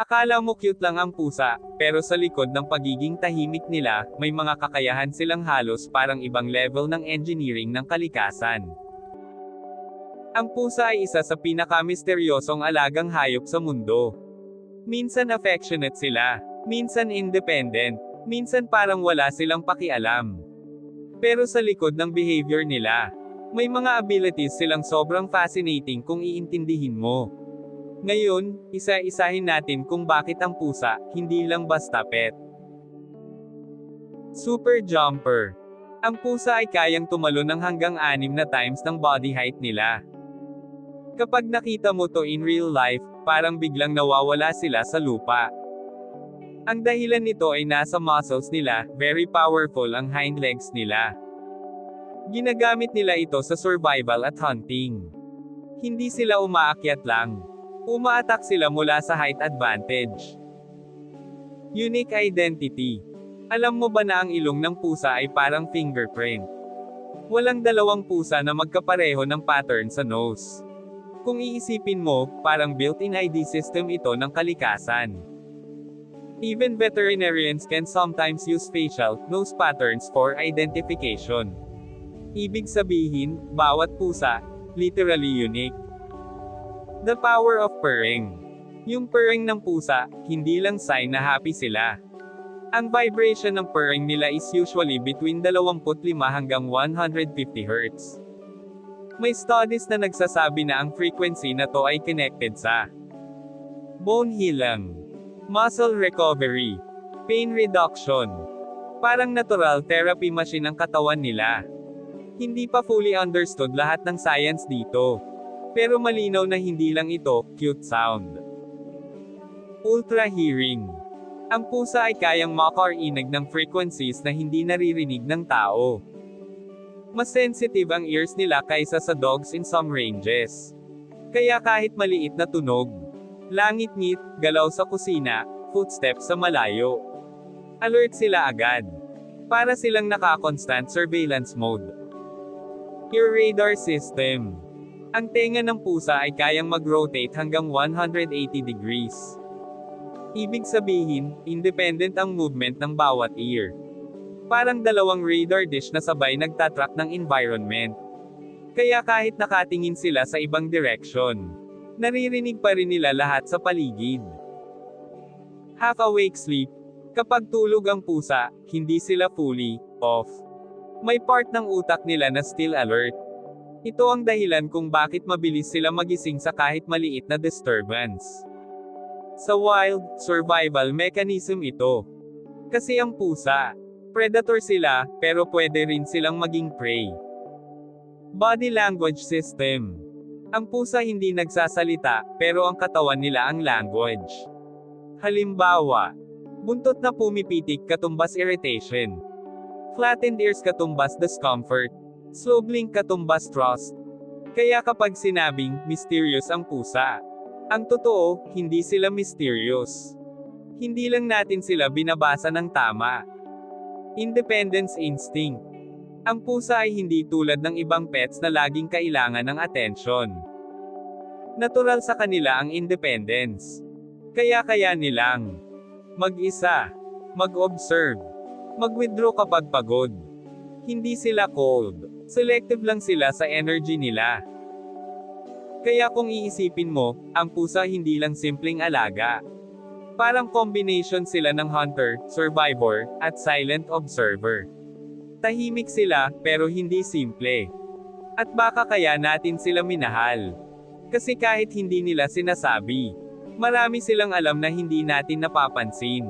Akala mo cute lang ang pusa, pero sa likod ng pagiging tahimik nila, may mga kakayahan silang halos parang ibang level ng engineering ng kalikasan. Ang pusa ay isa sa pinakamisteryosong alagang hayop sa mundo. Minsan affectionate sila, minsan independent, minsan parang wala silang pakialam. Pero sa likod ng behavior nila, may mga abilities silang sobrang fascinating kung iintindihin mo. Ngayon, isa-isahin natin kung bakit ang pusa, hindi lang basta pet. Super Jumper. Ang pusa ay kayang tumalon ng hanggang 6 na times ng body height nila. Kapag nakita mo to in real life, parang biglang nawawala sila sa lupa. Ang dahilan nito ay nasa muscles nila, very powerful ang hind legs nila. Ginagamit nila ito sa survival at hunting. Hindi sila umaakyat lang. Umaatak sila mula sa height advantage. Unique identity. Alam mo ba na ang ilong ng pusa ay parang fingerprint? Walang dalawang pusa na magkapareho ng pattern sa nose. Kung iisipin mo, parang built-in ID system ito ng kalikasan. Even veterinarians can sometimes use facial nose patterns for identification. Ibig sabihin, bawat pusa, literally unique. The power of purring. Yung purring ng pusa, hindi lang sign na happy sila. Ang vibration ng purring nila is usually between 25 hanggang 150 Hz. May studies na nagsasabi na ang frequency na to ay connected sa bone healing, muscle recovery, pain reduction. Parang natural therapy machine ang katawan nila. Hindi pa fully understood lahat ng science dito. Pero malinaw na hindi lang ito, cute sound. Ultra hearing. Ang pusa ay kayang makarinig ng frequencies na hindi naririnig ng tao. Mas sensitive ang ears nila kaysa sa dogs in some ranges. Kaya kahit maliit na tunog, langit-ngit, galaw sa kusina, footsteps sa malayo, alert sila agad. Para silang naka-constant surveillance mode. Ear radar system. Ang tenga ng pusa ay kayang mag-rotate hanggang 180 degrees. Ibig sabihin, independent ang movement ng bawat ear. Parang dalawang radar dish na sabay nagtatrack ng environment. Kaya kahit nakatingin sila sa ibang direction, naririnig pa rin nila lahat sa paligid. Half-awake sleep. Kapag tulog ang pusa, hindi sila fully off. May part ng utak nila na still alert. Ito ang dahilan kung bakit mabilis sila magising sa kahit maliit na disturbance. Sa wild, survival mechanism ito. Kasi ang pusa, predator sila, pero pwede rin silang maging prey. Body language system. Ang pusa hindi nagsasalita, pero ang katawan nila ang language. Halimbawa, buntot na pumipitik katumbas irritation. Flattened ears katumbas discomfort. Slow blink katumbas trust. Kaya kapag sinabing, mysterious ang pusa, ang totoo, hindi sila mysterious. Hindi lang natin sila binabasa ng tama. Independence instinct. Ang pusa ay hindi tulad ng ibang pets na laging kailangan ng atensyon. Natural sa kanila ang independence. Kaya nilang mag-isa, mag-observe, mag-withdraw kapag pagod. Hindi sila cold. Selective lang sila sa energy nila. Kaya kung iisipin mo, ang pusa hindi lang simpleng alaga. Parang combination sila ng hunter, survivor, at silent observer. Tahimik sila, pero hindi simple. At baka kaya natin sila minahal. Kasi kahit hindi nila sinasabi, marami silang alam na hindi natin napapansin.